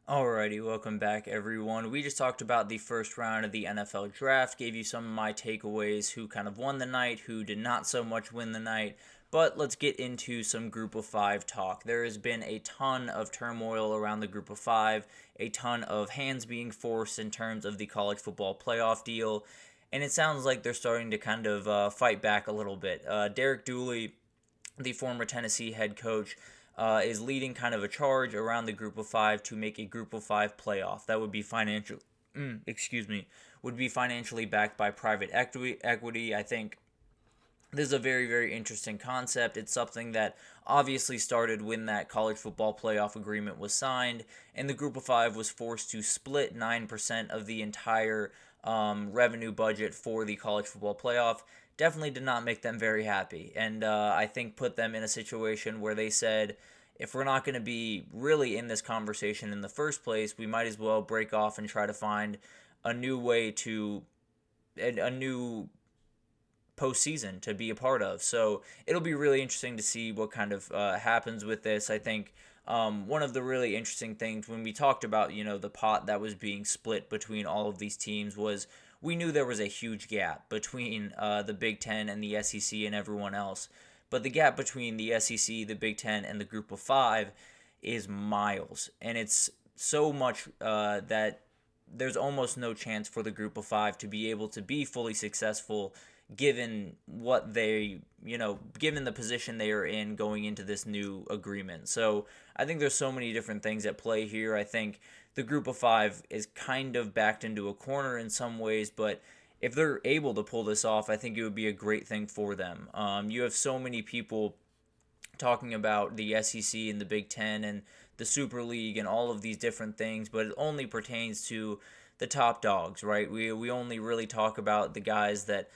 Alrighty, welcome back everyone. We just talked about the first round of the NFL draft, gave you some of my takeaways, who kind of won the night, who did not so much win the night. But let's get into some group of five talk. There has been a ton of turmoil around the group of five, a ton of hands being forced in terms of the college football playoff deal, and it sounds like they're starting to kind of fight back a little bit. Derek Dooley, the former Tennessee head coach, is leading kind of a charge around the group of five to make a group of five playoff. That would be would be financially backed by private equity. I think this is a very, very interesting concept. It's something that obviously started when that college football playoff agreement was signed, and the group of five was forced to split 9% of the entire revenue budget for the college football playoff. Definitely did not make them very happy, and I think put them in a situation where they said, if we're not going to be really in this conversation in the first place, we might as well break off and try to find a new way to a new postseason to be a part of. So it'll be really interesting to see what kind of happens with this. I think one of the really interesting things when we talked about, the pot that was being split between all of these teams was we knew there was a huge gap between the Big Ten and the SEC and everyone else. But the gap between the SEC, the Big Ten, and the Group of Five is miles. And it's so much that there's almost no chance for the Group of Five to be able to be fully successful given what given the position they are in going into this new agreement. So I think there's so many different things at play here. I think the Group of Five is kind of backed into a corner in some ways, but if they're able to pull this off, I think it would be a great thing for them. You have so many people talking about the SEC and the Big Ten and the Super League and all of these different things, but it only pertains to the top dogs, right? We only really talk about the guys that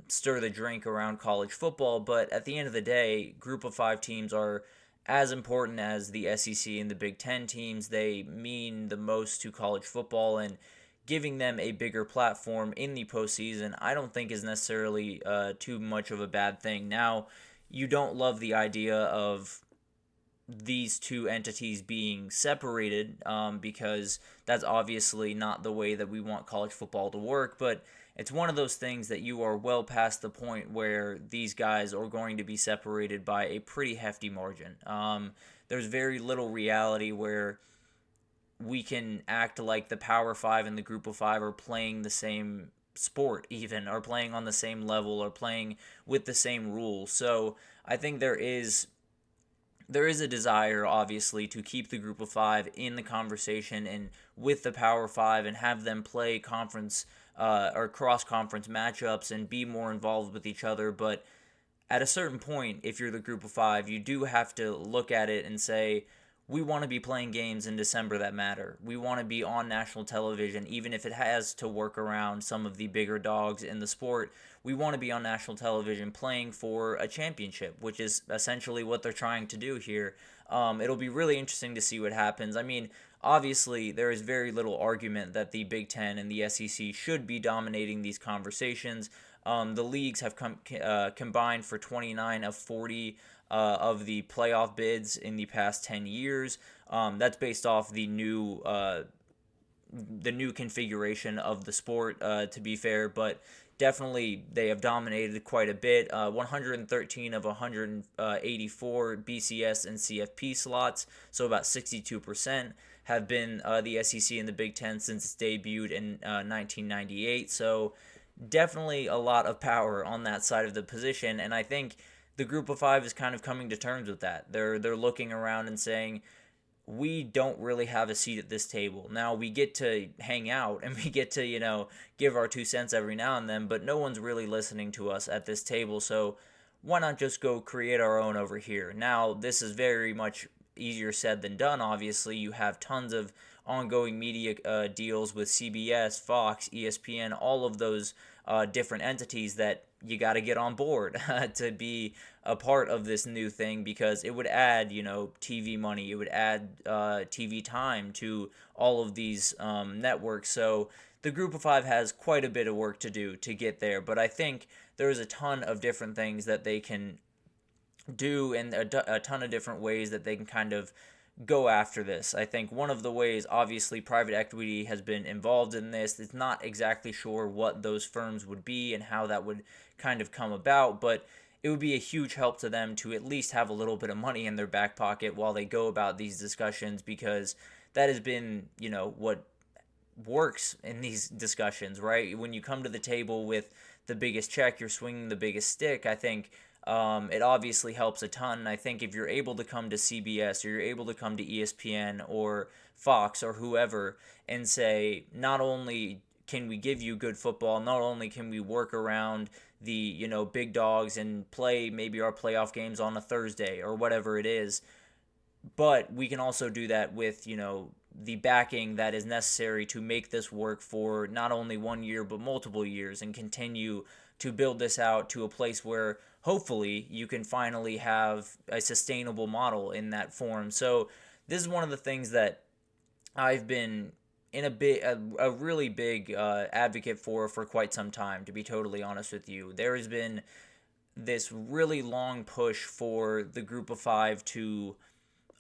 stir the drink around college football, but at the end of the day, Group of Five teams are as important as the SEC and the Big Ten teams. They mean the most to college football, and giving them a bigger platform in the postseason, I don't think is necessarily too much of a bad thing. Now, you don't love the idea of these two entities being separated because that's obviously not the way that we want college football to work, but it's one of those things that you are well past the point where these guys are going to be separated by a pretty hefty margin. There's very little reality where we can act like the Power Five and the Group of Five are playing the same sport, even, or playing on the same level, or playing with the same rules. So I think there is a desire, obviously, to keep the Group of Five in the conversation and with the Power Five and have them play conference or cross-conference matchups and be more involved with each other. But at a certain point, if you're the Group of Five, you do have to look at it and say, we want to be playing games in December that matter. We want to be on national television, even if it has to work around some of the bigger dogs in the sport. We want to be on national television playing for a championship, which is essentially what they're trying to do here. It'll be really interesting to see what happens. I mean, obviously, there is very little argument that the Big Ten and the SEC should be dominating these conversations. The leagues have combined for 29 of 40 of the playoff bids in the past 10 years. That's based off the new configuration of the sport, to be fair, but definitely they have dominated quite a bit. 113 of 184 BCS and CFP slots, so about 62%, have been the SEC and the Big Ten since its debuted in 1998. So definitely a lot of power on that side of the position, and I think the Group of Five is kind of coming to terms with that. They're looking around and saying, we don't really have a seat at this table. Now, we get to hang out and we get to, give our 2 cents every now and then, but no one's really listening to us at this table, so why not just go create our own over here? Now, this is very much easier said than done, obviously. You have tons of ongoing media deals with CBS, Fox, ESPN, all of those different entities that you got to get on board to be a part of this new thing, because it would add, TV money, it would add TV time to all of these networks. So the Group of Five has quite a bit of work to do to get there, but I think there's a ton of different things that they can do and a ton of different ways that they can kind of go after this. I think one of the ways, obviously, private equity has been involved in this. It's not exactly sure what those firms would be and how that would kind of come about, but it would be a huge help to them to at least have a little bit of money in their back pocket while they go about these discussions, because that has been, what works in these discussions, right? When you come to the table with the biggest check, you're swinging the biggest stick. I think it obviously helps a ton. I think if you're able to come to CBS or you're able to come to ESPN or Fox or whoever and say, not only can we give you good football, not only can we work around the big dogs and play maybe our playoff games on a Thursday or whatever it is, but we can also do that with the backing that is necessary to make this work for not only 1 year but multiple years, and continue to build this out to a place where hopefully you can finally have a sustainable model in that form. So this is one of the things that I've been a really big advocate for quite some time, to be totally honest with you. There has been this really long push for the group of five to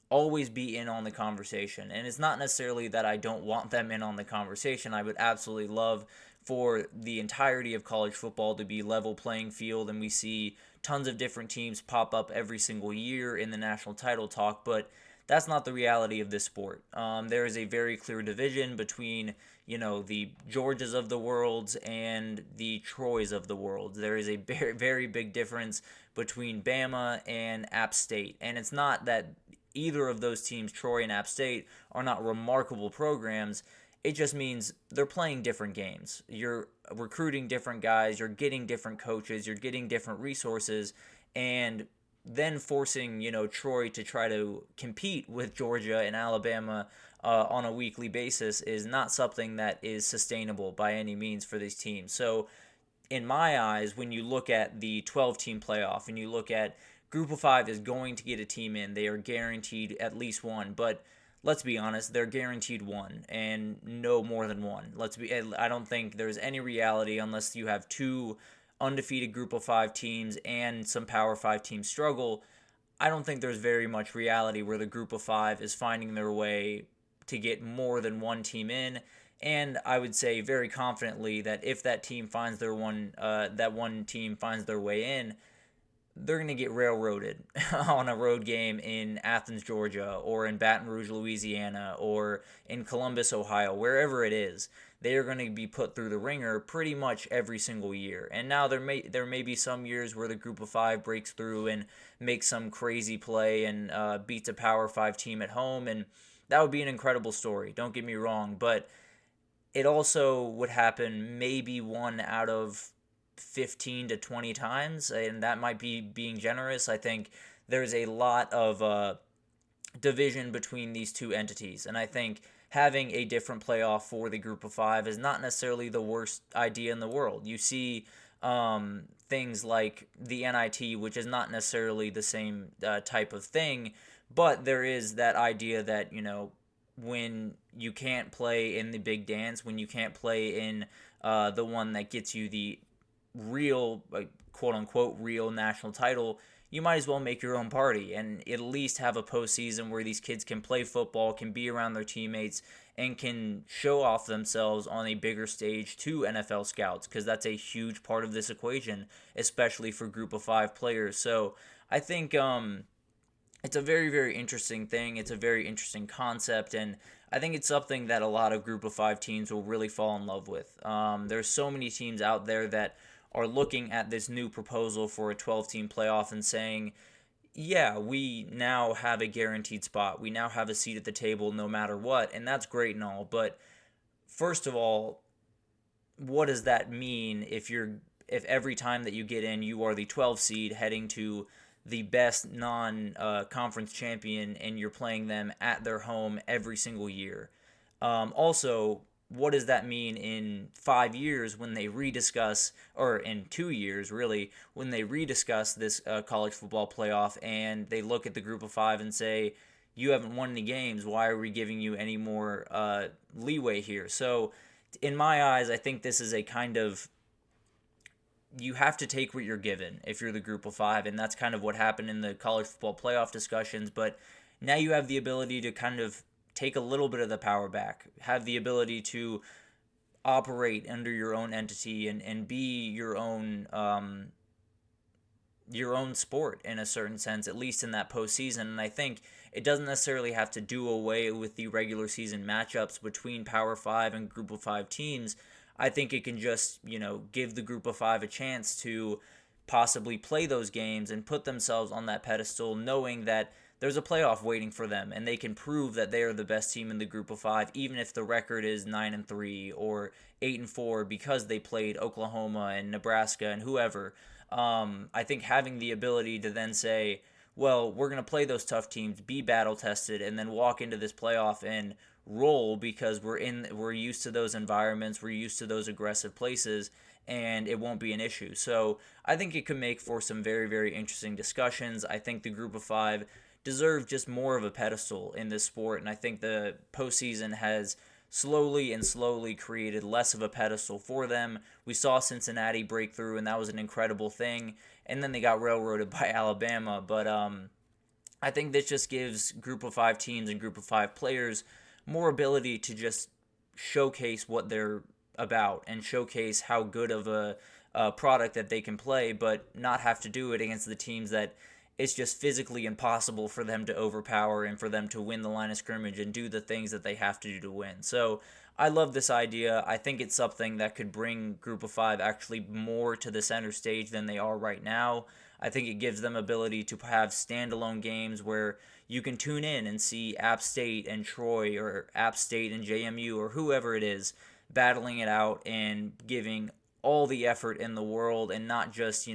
always be in on the conversation. And it's not necessarily that I don't want them in on the conversation. I would absolutely love for the entirety of college football to be level playing field, and we see tons of different teams pop up every single year in the national title talk, but that's not the reality of this sport. There is a very clear division between, the Georgias of the world and the Troys of the world. There is a very, very big difference between Bama and App State. And it's not that either of those teams, Troy and App State, are not remarkable programs. It just means they're playing different games. You're recruiting different guys, you're getting different coaches, you're getting different resources, and then forcing, Troy to try to compete with Georgia and Alabama on a weekly basis is not something that is sustainable by any means for these teams. So in my eyes, when you look at the 12-team playoff and you look at Group of Five is going to get a team in, they are guaranteed at least one, but let's be honest, they're guaranteed one and no more than one. I don't think there's any reality, unless you have two undefeated Group of Five teams and some Power Five teams struggle. I don't think there's very much reality where the Group of Five is finding their way to get more than one team in. And I would say very confidently that if that team finds that one team finds their way in, they're going to get railroaded on a road game in Athens, Georgia, or in Baton Rouge, Louisiana, or in Columbus, Ohio, wherever it is. They are going to be put through the ringer pretty much every single year. And now there may be some years where the Group of Five breaks through and makes some crazy play and beats a Power Five team at home, and that would be an incredible story. Don't get me wrong, but it also would happen maybe one out of 15 to 20 times, and that might be being generous. I think there's a lot of division between these two entities, and I think having a different playoff for the Group of Five is not necessarily the worst idea in the world. You see things like the NIT, which is not necessarily the same type of thing, but there is that idea that, when you can't play in the big dance, when you can't play in the one that gets you the real, quote-unquote, real national title, you might as well make your own party and at least have a postseason where these kids can play football, can be around their teammates, and can show off themselves on a bigger stage to NFL scouts, because that's a huge part of this equation, especially for Group of Five players. So I think it's a very, very interesting thing. It's a very interesting concept, and I think it's something that a lot of Group of Five teams will really fall in love with. There's so many teams out there that are looking at this new proposal for a 12-team playoff and saying, yeah, we now have a guaranteed spot. We now have a seat at the table no matter what, and that's great and all. But first of all, what does that mean if every time that you get in, you are the 12 seed heading to the best non-conference champion, and you're playing them at their home every single year? Also, what does that mean in 5 years when they rediscuss, or in 2 years really, when they rediscuss this college football playoff and they look at the Group of Five and say, you haven't won any games, why are we giving you any more leeway here? So in my eyes, I think this is a kind of, you have to take what you're given if you're the Group of Five, and that's kind of what happened in the college football playoff discussions. But now you have the ability to kind of take a little bit of the power back, have the ability to operate under your own entity and be your own sport in a certain sense, at least in that postseason. And I think it doesn't necessarily have to do away with the regular season matchups between Power Five and Group of Five teams. I think it can just, give the Group of Five a chance to possibly play those games and put themselves on that pedestal, knowing that there's a playoff waiting for them and they can prove that they are the best team in the Group of Five, even if the record is 9-3 or 8-4 because they played Oklahoma and Nebraska and whoever. I think having the ability to then say, well, we're going to play those tough teams, be battle tested, and then walk into this playoff and roll because we're used to those environments, we're used to those aggressive places, and it won't be an issue. So I think it could make for some very, very interesting discussions. I think the Group of Five deserve just more of a pedestal in this sport, and I think the postseason has slowly created less of a pedestal for them. We saw Cincinnati break through, and that was an incredible thing, and then they got railroaded by Alabama. But I think this just gives Group of Five teams and Group of Five players more ability to just showcase what they're about and showcase how good of a product that they can play, but not have to do it against the teams that it's just physically impossible for them to overpower and for them to win the line of scrimmage and do the things that they have to do to win. So I love this idea. I think it's something that could bring Group of Five actually more to the center stage than they are right now. I think it gives them ability to have standalone games where you can tune in and see App State and Troy or App State and JMU or whoever it is battling it out and giving all the effort in the world and not just,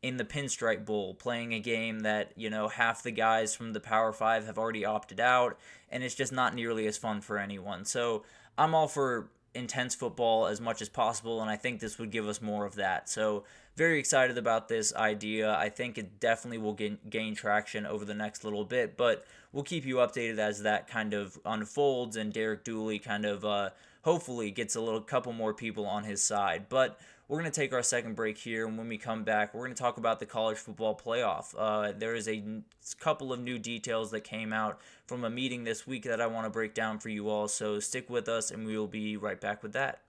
in the Pinstripe Bowl, playing a game that, half the guys from the Power Five have already opted out, and it's just not nearly as fun for anyone. So I'm all for intense football as much as possible, and I think this would give us more of that. So very excited about this idea. I think it definitely will gain traction over the next little bit, but we'll keep you updated as that kind of unfolds and Derek Dooley kind of hopefully gets a couple more people on his side. But we're going to take our second break here, and when we come back, we're going to talk about the college football playoff. There is a couple of new details that came out from a meeting this week that I want to break down for you all, so stick with us, and we will be right back with that.